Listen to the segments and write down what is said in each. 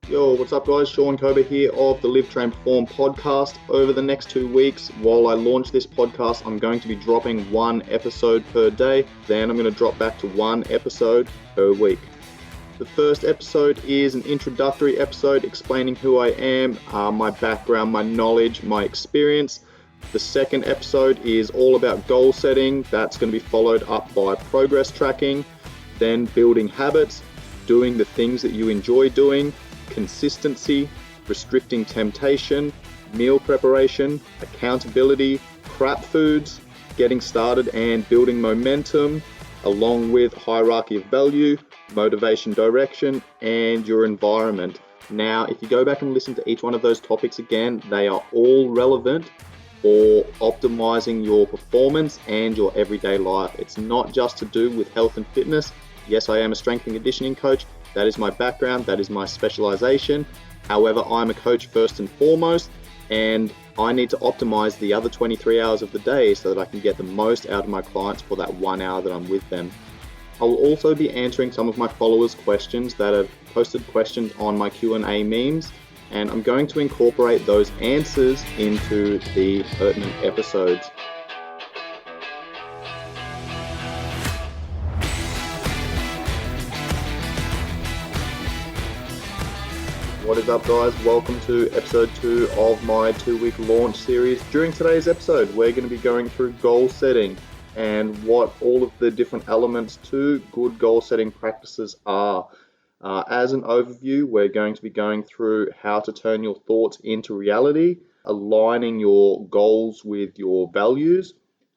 Yo, what's up guys? Shaun Kober here of the Live, Train, Perform podcast. Over the next 2 weeks, while I launch this podcast, I'm going to be dropping one episode per day. Then I'm going to drop back to one episode per week. The first episode is an introductory episode explaining who I am, my background, my knowledge, my experience. The second episode is all about goal setting. That's going to be followed up by progress tracking, then building habits, doing the things that you enjoy doing, consistency, restricting temptation, meal preparation, accountability, crap foods, getting started and building momentum, along with hierarchy of value, motivation direction, and your environment. Now, if you go back and listen to each one of those topics again, they are all relevant for optimizing your performance and your everyday life. It's not just to do with health and fitness. Yes, I am a strength and conditioning coach. That is my background, that is my specialization. However, I'm a coach first and foremost, and I need to optimize the other 23 hours of the day so that I can get the most out of my clients for that 1 hour that I'm with them. I will also be answering some of my followers' questions that have posted questions on my Q&A memes, and I'm going to incorporate those answers into the pertinent episodes. What is up guys? Welcome to episode 2 of my 2-week launch series. During today's episode, we're going to be going through goal setting and what all of the different elements to good goal setting practices are. As an overview, we're going to be going through how to turn your thoughts into reality, aligning your goals with your values,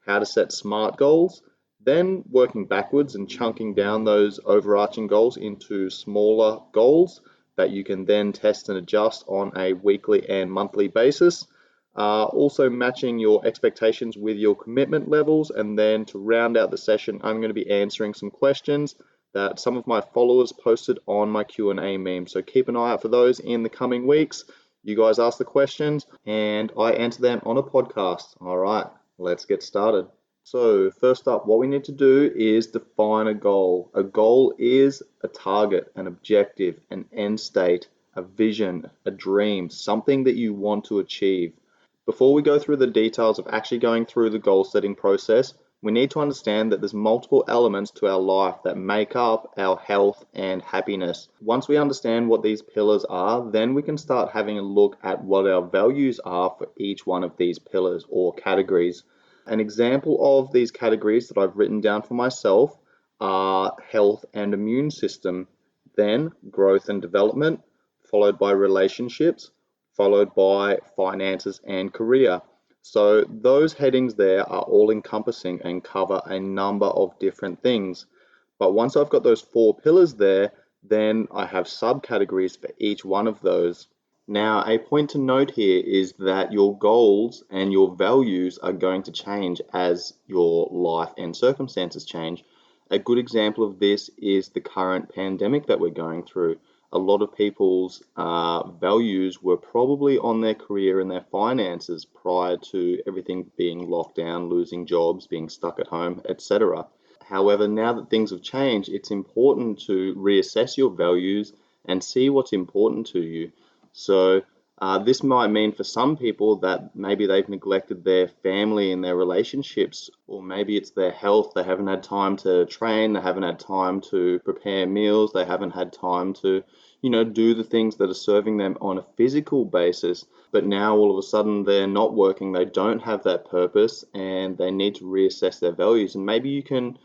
how to set SMART goals, then working backwards and chunking down those overarching goals into smaller goals that you can then test and adjust on a weekly and monthly basis. Also matching your expectations with your commitment levels, and then to round out the session, I'm going to be answering some questions that some of my followers posted on my Q&A meme. So keep an eye out for those in the coming weeks. You guys ask the questions and I answer them on a podcast. All right, let's get started. So first up, what we need to do is define a goal. A goal is a target, an objective, an end state, a vision, a dream, something that you want to achieve. Before we go through the details of actually going through the goal setting process, we need to understand that there's multiple elements to our life that make up our health and happiness. Once we understand what these pillars are, then we can start having a look at what our values are for each one of these pillars or categories. An example of these categories that I've written down for myself are health and immune system, then growth and development, followed by relationships, followed by finances and career. So those headings there are all encompassing and cover a number of different things. But once I've got those 4 pillars there, then I have subcategories for each one of those. Now, a point to note here is that your goals and your values are going to change as your life and circumstances change. A good example of this is the current pandemic that we're going through. A lot of people's values were probably on their career and their finances prior to everything being locked down, losing jobs, being stuck at home, etc. However, now that things have changed, it's important to reassess your values and see what's important to you. So this might mean for some people that maybe they've neglected their family and their relationships, or maybe it's their health. They haven't had time to train, they haven't had time to prepare meals, they haven't had time to, do the things that are serving them on a physical basis. But now all of a sudden they're not working, they don't have that purpose, and they need to reassess their values. And maybe you can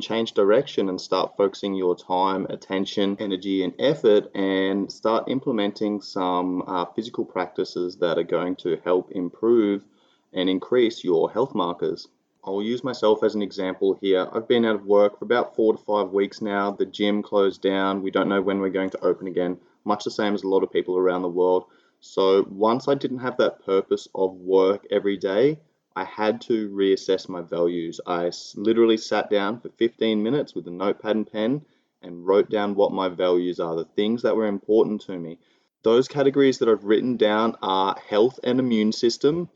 change direction and start focusing your time, attention, energy, and effort, and start implementing some physical practices that are going to help improve and increase your health markers. I'll use myself as an example here. I've been out of work for about 4 to 5 weeks now. The gym closed down. We don't know when we're going to open again, much the same as a lot of people around the world. So once I didn't have that purpose of work every day, I had to reassess my values. I literally sat down for 15 minutes with a notepad and pen and wrote down what my values are, the things that were important to me. Those categories that I've written down are health and immune system,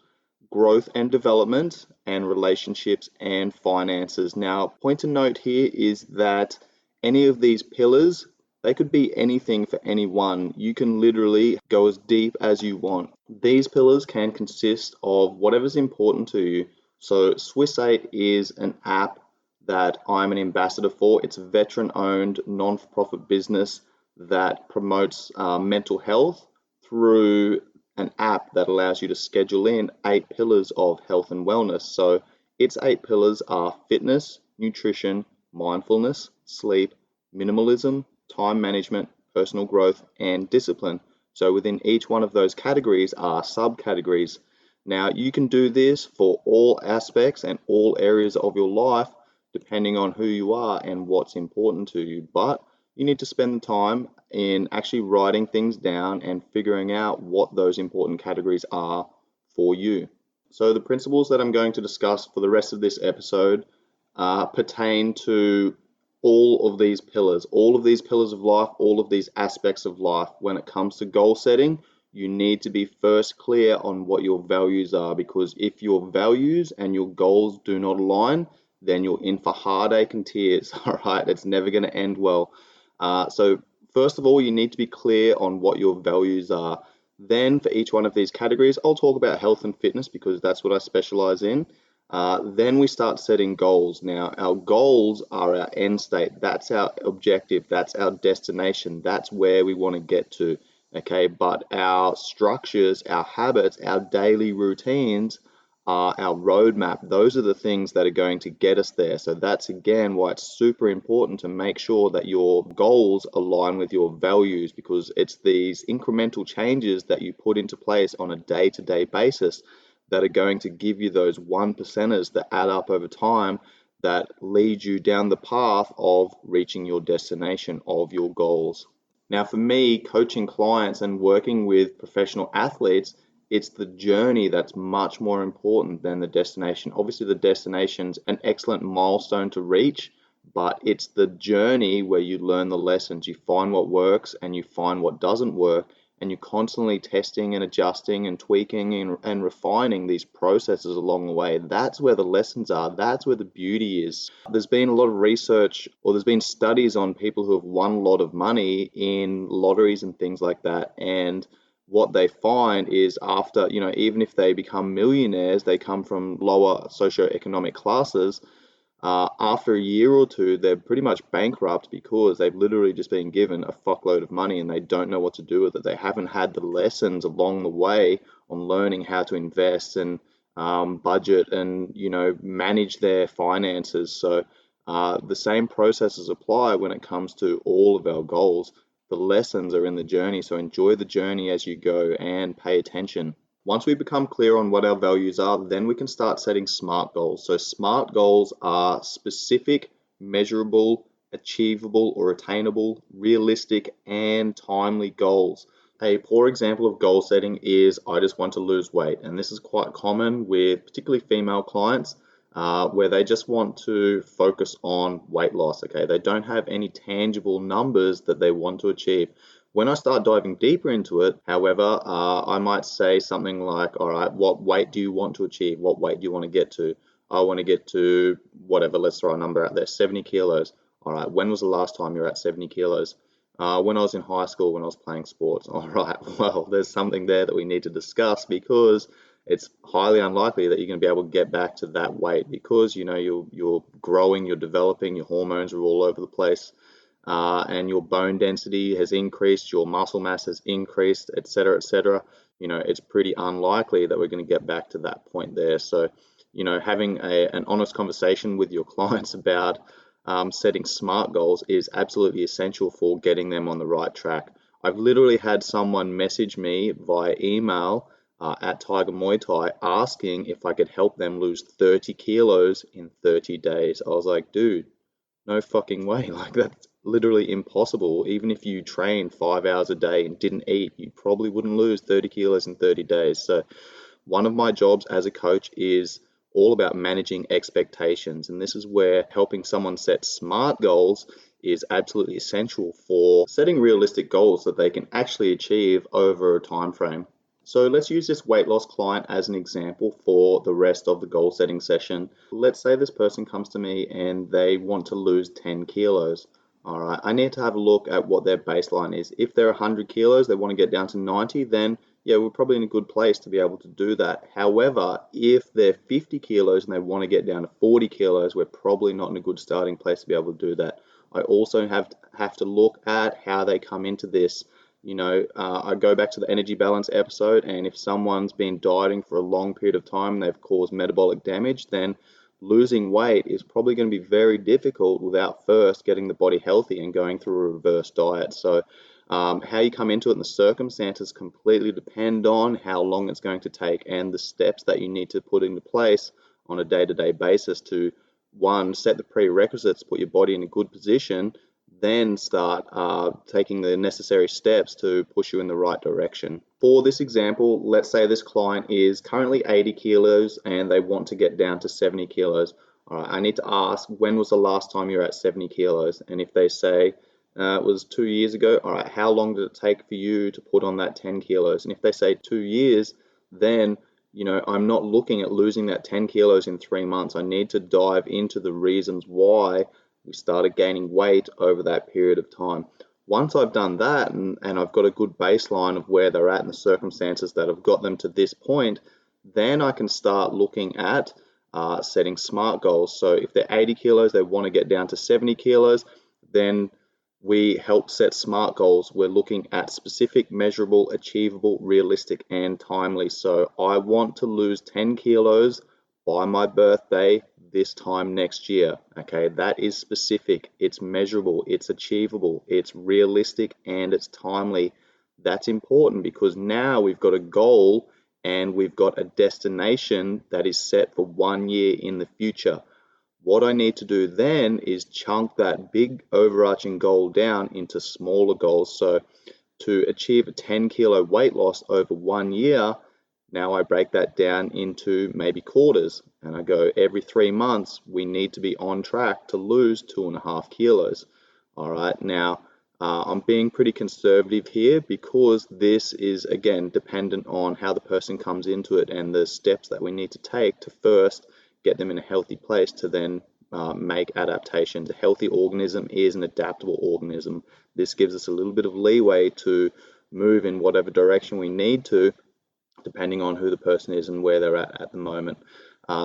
growth and development, and relationships and finances. Now, point to note here is that any of these pillars They could be anything for anyone. You can literally go as deep as you want. These pillars can consist of whatever's important to you. So Swiss 8 is an app that I'm an ambassador for. It's a veteran-owned, non-for-profit business that promotes mental health through an app that allows you to schedule in 8 pillars of health and wellness. So its 8 pillars are fitness, nutrition, mindfulness, sleep, minimalism, time management, personal growth, and discipline. So within each one of those categories are subcategories. Now, you can do this for all aspects and all areas of your life, depending on who you are and what's important to you. But you need to spend the time in actually writing things down and figuring out what those important categories are for you. So the principles that I'm going to discuss for the rest of this episode pertain to all of these pillars of life, all of these aspects of life. When it comes to goal setting, you need to be first clear on what your values are, because if your values and your goals do not align, then you're in for heartache and tears. All right, it's never going to end well. So first of all, you need to be clear on what your values are. Then for each one of these categories, I'll talk about health and fitness because that's what I specialize in. Then we start setting goals. Now, our goals are our end state. That's our objective. That's our destination. That's where we want to get to. Okay, but our structures, our habits, our daily routines are our roadmap. Those are the things that are going to get us there. So that's again why it's super important to make sure that your goals align with your values, because it's these incremental changes that you put into place on a day-to-day basis that are going to give you those 1%ers that add up over time, that lead you down the path of reaching your destination of your goals. Now, for me, coaching clients and working with professional athletes, it's the journey that's much more important than the destination. Obviously, the destination's an excellent milestone to reach, but it's the journey where you learn the lessons. You find what works and you find what doesn't work, and you're constantly testing and adjusting and tweaking and refining these processes along the way. That's where the lessons are. That's where the beauty is. There's been a lot of research, or there's been studies on people who have won a lot of money in lotteries and things like that. And what they find is after, even if they become millionaires, they come from lower socioeconomic classes. After a year or two, they're pretty much bankrupt because they've literally just been given a fuckload of money and they don't know what to do with it. They haven't had the lessons along the way on learning how to invest and budget and, manage their finances. So the same processes apply when it comes to all of our goals. The lessons are in the journey, so enjoy the journey as you go and pay attention. Once we become clear on what our values are, then we can start setting SMART goals. So SMART goals are specific, measurable, achievable or attainable, realistic, and timely goals. A poor example of goal setting is I just want to lose weight. And this is quite common with particularly female clients where they just want to focus on weight loss. Okay, they don't have any tangible numbers that they want to achieve. When I start diving deeper into it, however, I might say something like, all right, what weight do you want to achieve? What weight do you want to get to? I want to get to whatever, let's throw a number out there, 70 kilos. All right, when was the last time you were at 70 kilos? When I was in high school, when I was playing sports. All right, well, there's something there that we need to discuss, because it's highly unlikely that you're going to be able to get back to that weight, because, you're growing, you're developing, your hormones are all over the place. And your bone density has increased, your muscle mass has increased, etc., etc. It's pretty unlikely that we're going to get back to that point there. So, having an honest conversation with your clients about setting SMART goals is absolutely essential for getting them on the right track. I've literally had someone message me via email at Tiger Muay Thai asking if I could help them lose 30 kilos in 30 days. I was like, dude, no fucking way. Like, that's literally impossible. Even if you trained 5 hours a day and didn't eat, you probably wouldn't lose 30 kilos in 30 days. So one of my jobs as a coach is all about managing expectations. And this is where helping someone set SMART goals is absolutely essential for setting realistic goals that they can actually achieve over a time frame. So let's use this weight loss client as an example for the rest of the goal setting session. Let's say this person comes to me and they want to lose 10 kilos. All right, I need to have a look at what their baseline is. If they're 100 kilos, they want to get down to 90, then yeah, we're probably in a good place to be able to do that. However, if they're 50 kilos and they want to get down to 40 kilos, we're probably not in a good starting place to be able to do that. I also have to look at how they come into this. I go back to the energy balance episode, and if someone's been dieting for a long period of time and they've caused metabolic damage, then losing weight is probably going to be very difficult without first getting the body healthy and going through a reverse diet. So, how you come into it and the circumstances completely depend on how long it's going to take and the steps that you need to put into place on a day-to-day basis to, one, set the prerequisites, put your body in a good position, then start taking the necessary steps to push you in the right direction. For this example, let's say this client is currently 80 kilos and they want to get down to 70 kilos. All right, I need to ask, when was the last time you were at 70 kilos? And if they say it was 2 years ago, all right, how long did it take for you to put on that 10 kilos? And if they say 2 years, then I'm not looking at losing that 10 kilos in 3 months. I need to dive into the reasons why we started gaining weight over that period of time. Once I've done that and I've got a good baseline of where they're at and the circumstances that have got them to this point, then I can start looking at setting SMART goals. So if they're 80 kilos, they want to get down to 70 kilos, then we help set SMART goals. We're looking at specific, measurable, achievable, realistic, and timely. So I want to lose 10 kilos by my birthday this time next year. Okay, that is specific, it's measurable, it's achievable, it's realistic, and it's timely. That's important because now we've got a goal and we've got a destination that is set for 1 year in the future. What I need to do then is chunk that big overarching goal down into smaller goals. So to achieve a 10-kilo weight loss over 1 year, now I break that down into maybe quarters, and I go every 3 months, we need to be on track to lose 2.5 kilos. All right, now I'm being pretty conservative here because this is, again, dependent on how the person comes into it and the steps that we need to take to first get them in a healthy place to then make adaptations. A healthy organism is an adaptable organism. This gives us a little bit of leeway to move in whatever direction we need to, depending on who the person is and where they're at the moment.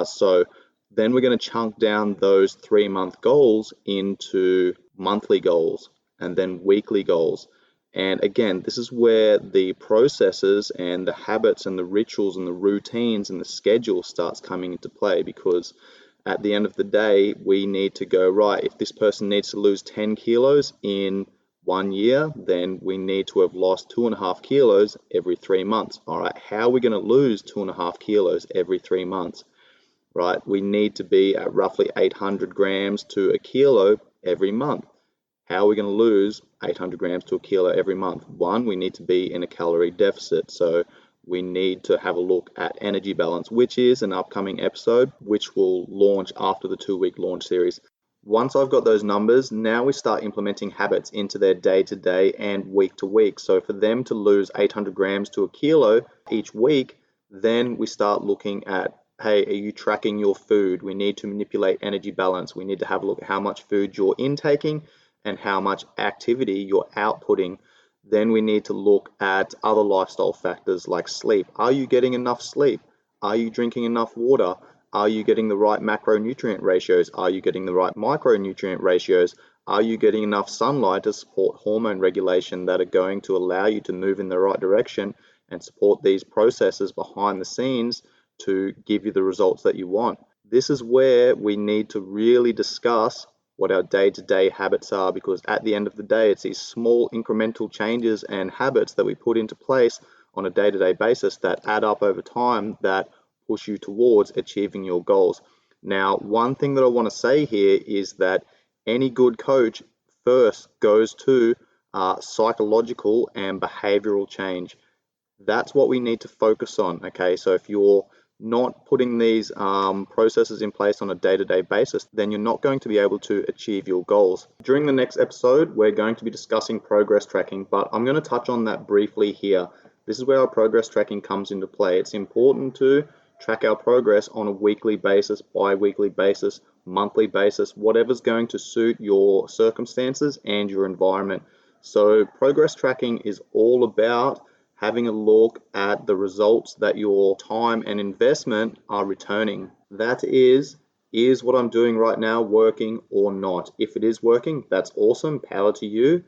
So then we're going to chunk down those 3-month goals into monthly goals and then weekly goals. And again, this is where the processes and the habits and the rituals and the routines and the schedule starts coming into play, because at the end of the day, we need to go, right, if this person needs to lose 10 kilos in 1 year, then we need to have lost 2.5 kilos every 3 months. All right, how are we going to lose 2.5 kilos every 3 months? Right, we need to be at roughly 800 grams to a kilo every month. How are we going to lose 800 grams to a kilo every month? One, we need to be in a calorie deficit. So we need to have a look at energy balance, which is an upcoming episode, which will launch after the 2-week launch series. Once I've got those numbers, now we start implementing habits into their day-to-day and week-to-week. So for them to lose 800 grams to a kilo each week, then we start looking at, hey, are you tracking your food? We need to manipulate energy balance. We need to have a look at how much food you're intaking and how much activity you're outputting. Then we need to look at other lifestyle factors like sleep. Are you getting enough sleep? Are you drinking enough water? Are you getting the right macronutrient ratios? Are you getting the right micronutrient ratios? Are you getting enough sunlight to support hormone regulation that are going to allow you to move in the right direction and support these processes behind the scenes to give you the results that you want? This is where we need to really discuss what our day-to-day habits are, because at the end of the day, it's these small incremental changes and habits that we put into place on a day-to-day basis that add up over time that push you towards achieving your goals. Now, one thing that I want to say here is that any good coach first goes to psychological and behavioral change. That's what we need to focus on, okay? So if you're not putting these processes in place on a day-to-day basis, then you're not going to be able to achieve your goals. During the next episode, we're going to be discussing progress tracking, but I'm going to touch on that briefly here. This is where our progress tracking comes into play. It's important to track our progress on a weekly basis, bi-weekly basis, monthly basis, whatever's going to suit your circumstances and your environment. So progress tracking is all about having a look at the results that your time and investment are returning. That is what I'm doing right now working or not? If it is working, that's awesome. Power to you.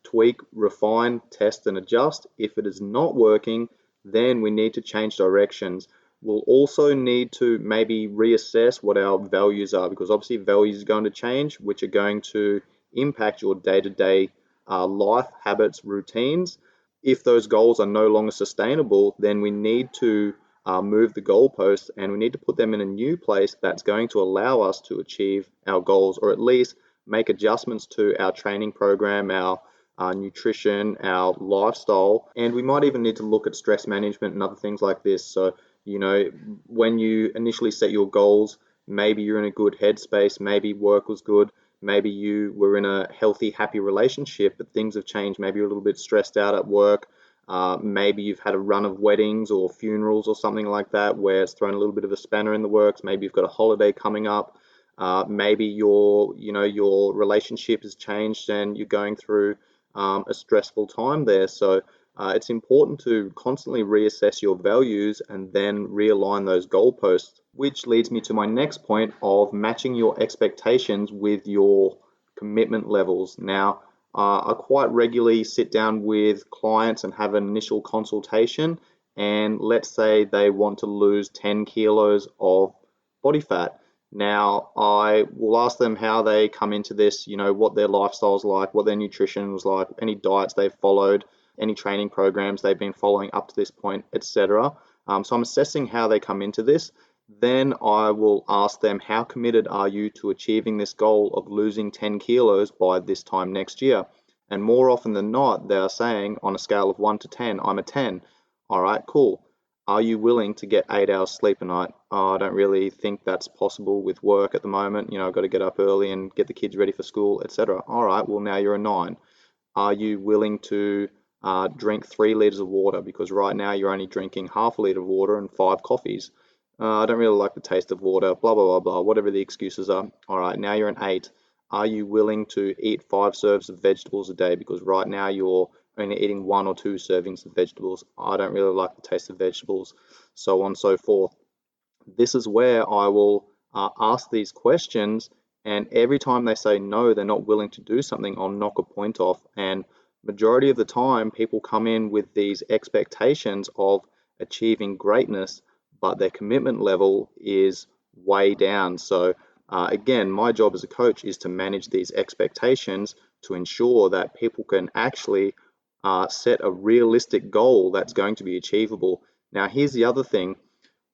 Tweak, refine, test, and adjust. If it is not working, then we need to change directions. We'll also need to maybe reassess what our values are, because obviously values are going to change, which are going to impact your day-to-day life, habits, routines. If those goals are no longer sustainable, then we need to move the goalposts, and we need to put them in a new place that's going to allow us to achieve our goals, or at least make adjustments to our training program, our nutrition, our lifestyle, and we might even need to look at stress management and other things like this. So, when you initially set your goals, maybe you're in a good headspace, maybe work was good, maybe you were in a healthy, happy relationship, but things have changed. Maybe you're a little bit stressed out at work. Maybe you've had a run of weddings or funerals or something like that where it's thrown a little bit of a spanner in the works. Maybe you've got a holiday coming up. Maybe your relationship has changed and you're going through a stressful time there. So it's important to constantly reassess your values and then realign those goalposts, which leads me to my next point of matching your expectations with your commitment levels. Now, I quite regularly sit down with clients and have an initial consultation, and let's say they want to lose 10 kilos of body fat. Now, I will ask them how they come into this, what their lifestyle's like, what their nutrition was like, any diets they've followed, any training programs they've been following up to this point, etc. So I'm assessing how they come into this. Then I will ask them, how committed are you to achieving this goal of losing 10 kilos by this time next year? And more often than not, they are saying on a scale of 1 to 10, I'm a 10. All right, cool. Are you willing to get 8 hours sleep a night? Oh, I don't really think that's possible with work at the moment. I've got to get up early and get the kids ready for school, etc. All right, well, now you're a 9. Are you willing to drink 3 liters of water? Because right now you're only drinking half a liter of water and 5 coffees. I don't really like the taste of water, blah, blah, blah, blah, whatever the excuses are. All right, now you're an 8. Are you willing to eat 5 serves of vegetables a day? Because right now you're only eating 1 or 2 servings of vegetables. I don't really like the taste of vegetables, so on and so forth. This is where I will ask these questions, and every time they say no, they're not willing to do something, I'll knock a point off. And majority of the time, people come in with these expectations of achieving greatness, but their commitment level is way down. So again, my job as a coach is to manage these expectations to ensure that people can actually set a realistic goal that's going to be achievable. Now, here's the other thing.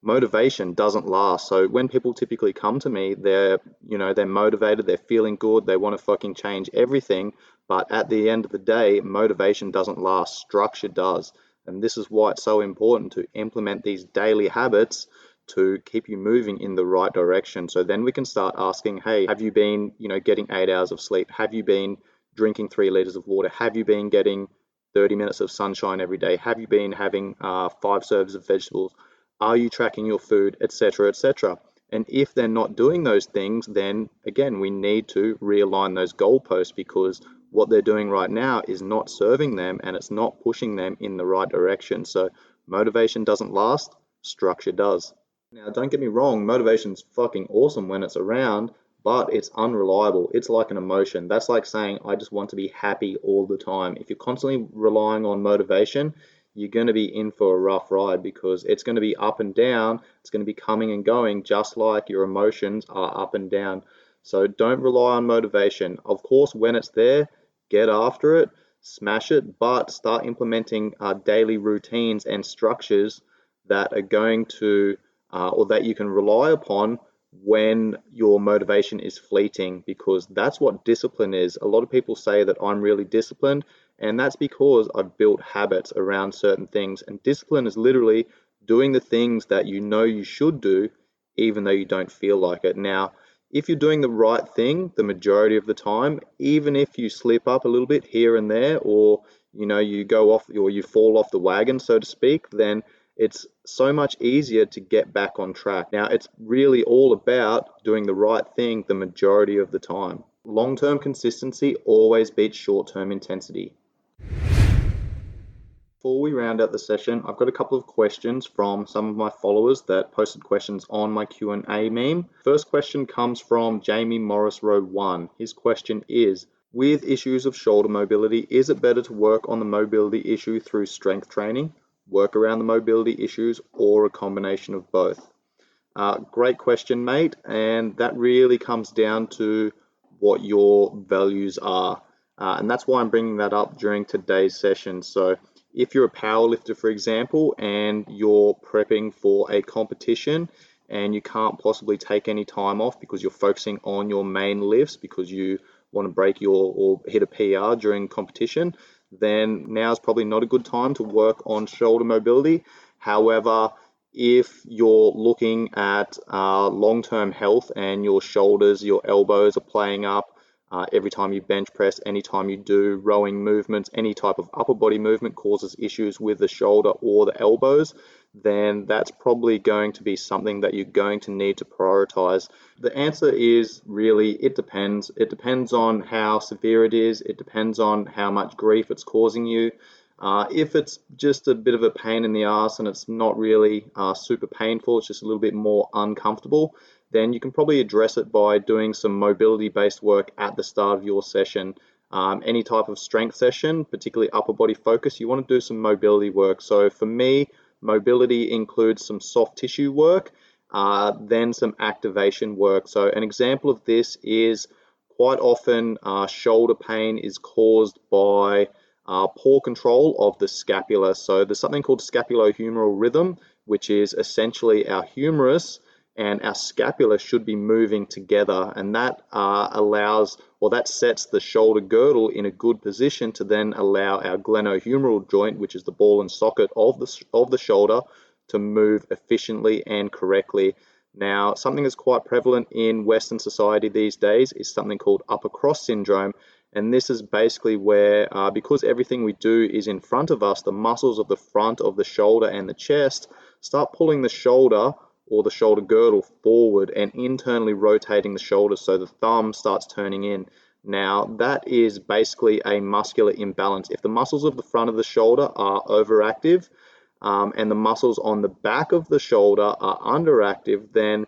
Motivation doesn't last. So when people typically come to me, they're motivated, they're feeling good, they want to fucking change everything. But at the end of the day, motivation doesn't last. Structure does. And this is why it's so important to implement these daily habits to keep you moving in the right direction. So then we can start asking, hey, have you been, getting 8 hours of sleep? Have you been drinking 3 liters of water? Have you been getting 30 minutes of sunshine every day? Have you been having 5 serves of vegetables? Are you tracking your food, etc., etc.? And if they're not doing those things, then again, we need to realign those goalposts, because what they're doing right now is not serving them and it's not pushing them in the right direction. So motivation doesn't last, structure does. Now, don't get me wrong, motivation's fucking awesome when it's around, but it's unreliable. It's like an emotion. That's like saying, I just want to be happy all the time. If you're constantly relying on motivation, you're going to be in for a rough ride, because it's going to be up and down. It's going to be coming and going, just like your emotions are up and down. So don't rely on motivation. Of course, when it's there, get after it, smash it, but start implementing daily routines and structures that are going to, or that you can rely upon when your motivation is fleeting, because that's what discipline is. A lot of people say that I'm really disciplined, and that's because I've built habits around certain things. And discipline is literally doing the things that you know you should do, even though you don't feel like it. Now, if you're doing the right thing the majority of the time, even if you slip up a little bit here and there, or you go off, or you fall off the wagon, so to speak, then it's so much easier to get back on track. Now, it's really all about doing the right thing the majority of the time. Long-term consistency always beats short-term intensity. Before we round out the session, I've got a couple of questions from some of my followers that posted questions on my Q&A meme. First question comes from Jamie Morris Row 1. His question is, with issues of shoulder mobility, is it better to work on the mobility issue through strength training, work around the mobility issues, or a combination of both? Great question, mate, and that really comes down to what your values are. And that's why I'm bringing that up during today's session. So if you're a powerlifter, for example, and you're prepping for a competition and you can't possibly take any time off because you're focusing on your main lifts because you want to break or hit a PR during competition, then now's probably not a good time to work on shoulder mobility. However, if you're looking at long-term health and your shoulders, your elbows are playing up, every time you bench press, anytime you do rowing movements, any type of upper body movement causes issues with the shoulder or the elbows, then that's probably going to be something that you're going to need to prioritize. The answer is really, it depends. It depends on how severe it is. It depends on how much grief it's causing you. If it's just a bit of a pain in the ass and it's not really super painful, it's just a little bit more uncomfortable, then you can probably address it by doing some mobility-based work at the start of your session. Any type of strength session, particularly upper body focus, you want to do some mobility work. So for me, mobility includes some soft tissue work, then some activation work. So an example of this is quite often shoulder pain is caused by poor control of the scapula. So there's something called scapulohumeral rhythm, which is essentially our humerus and our scapula should be moving together, and that that sets the shoulder girdle in a good position to then allow our glenohumeral joint, which is the ball and socket of the shoulder, to move efficiently and correctly. Now, something that's quite prevalent in Western society these days is something called upper cross syndrome, and this is basically where, because everything we do is in front of us, the muscles of the front of the shoulder and the chest start pulling the shoulder or the shoulder girdle forward and internally rotating the shoulder so the thumb starts turning in. Now, that is basically a muscular imbalance. If the muscles of the front of the shoulder are overactive and the muscles on the back of the shoulder are underactive, then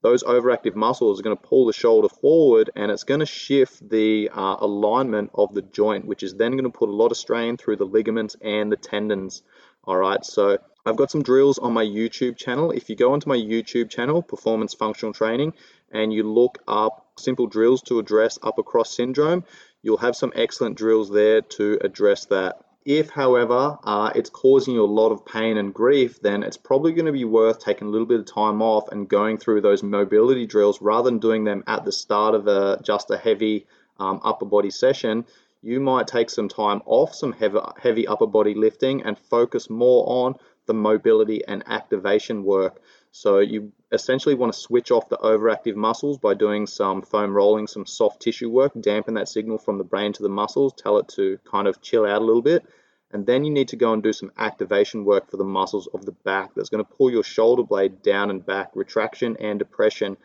those overactive muscles are going to pull the shoulder forward and it's going to shift the alignment of the joint, which is then going to put a lot of strain through the ligaments and the tendons. All right, so I've got some drills on my YouTube channel. If you go onto my YouTube channel, Performance Functional Training, and you look up simple drills to address upper cross syndrome, you'll have some excellent drills there to address that. If, however, it's causing you a lot of pain and grief, then it's probably going to be worth taking a little bit of time off and going through those mobility drills rather than doing them at the start of just a heavy upper body session. You might take some time off some heavy upper body lifting and focus more on the mobility and activation work. So you essentially want to switch off the overactive muscles by doing some foam rolling, some soft tissue work, dampen that signal from the brain to the muscles, tell it to kind of chill out a little bit. And then you need to go and do some activation work for the muscles of the back. That's going to pull your shoulder blade down and back, retraction and depression.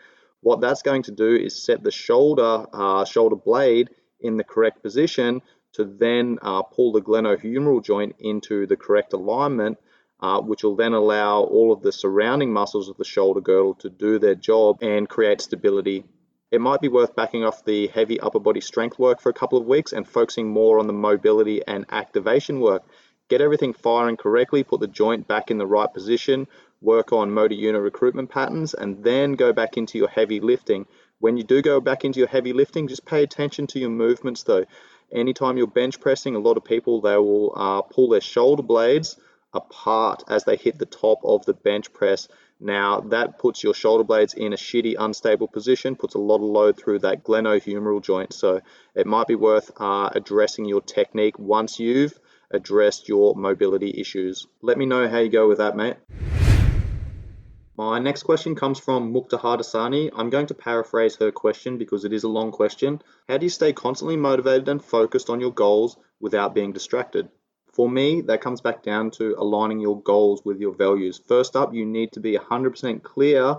What that's going to do is set the shoulder blade in the correct position to then pull the glenohumeral joint into the correct alignment, which will then allow all of the surrounding muscles of the shoulder girdle to do their job and create stability. It might be worth backing off the heavy upper body strength work for a couple of weeks and focusing more on the mobility and activation work. Get everything firing correctly, put the joint back in the right position, work on motor unit recruitment patterns, and then go back into your heavy lifting. When you do go back into your heavy lifting, just pay attention to your movements though. Anytime you're bench pressing, a lot of people, they will pull their shoulder blades apart as they hit the top of the bench press. Now that puts your shoulder blades in a shitty, unstable position, puts a lot of load through that glenohumeral joint. So it might be worth addressing your technique once you've addressed your mobility issues. Let me know how you go with that, mate. My next question comes from Mukta Hardasani. I'm going to paraphrase her question because it is a long question. How do you stay constantly motivated and focused on your goals without being distracted? For me, that comes back down to aligning your goals with your values. First up, you need to be 100% clear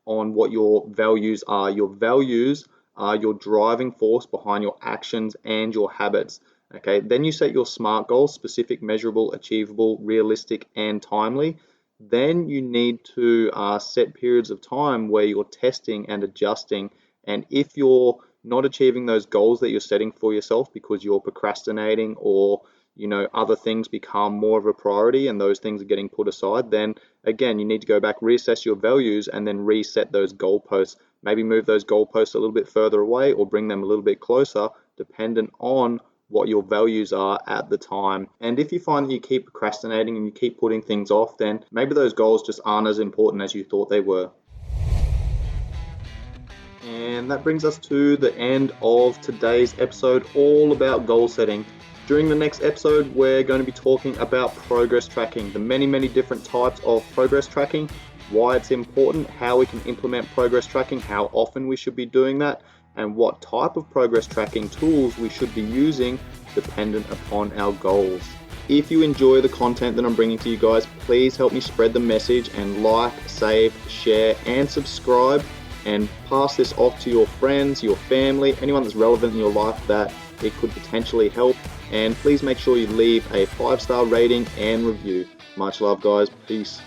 on what your values are. Your values are your driving force behind your actions and your habits. Okay, then you set your SMART goals: specific, measurable, achievable, realistic, and timely. Then you need to set periods of time where you're testing and adjusting. And if you're not achieving those goals that you're setting for yourself because you're procrastinating, or other things become more of a priority and those things are getting put aside, then again, you need to go back, reassess your values, and then reset those goalposts. Maybe move those goalposts a little bit further away or bring them a little bit closer, dependent on what your values are at the time. And if you find that you keep procrastinating and you keep putting things off, then maybe those goals just aren't as important as you thought they were. And that brings us to the end of today's episode, all about goal setting. During the next episode, we're going to be talking about progress tracking, the many different types of progress tracking, why it's important, how we can implement progress tracking, how often we should be doing that, and what type of progress tracking tools we should be using dependent upon our goals. If you enjoy the content that I'm bringing to you guys, please help me spread the message and like, save, share, and subscribe, and pass this off to your friends, your family, anyone that's relevant in your life that it could potentially help. And please make sure you leave a 5-star rating and review. Much love, guys. Peace.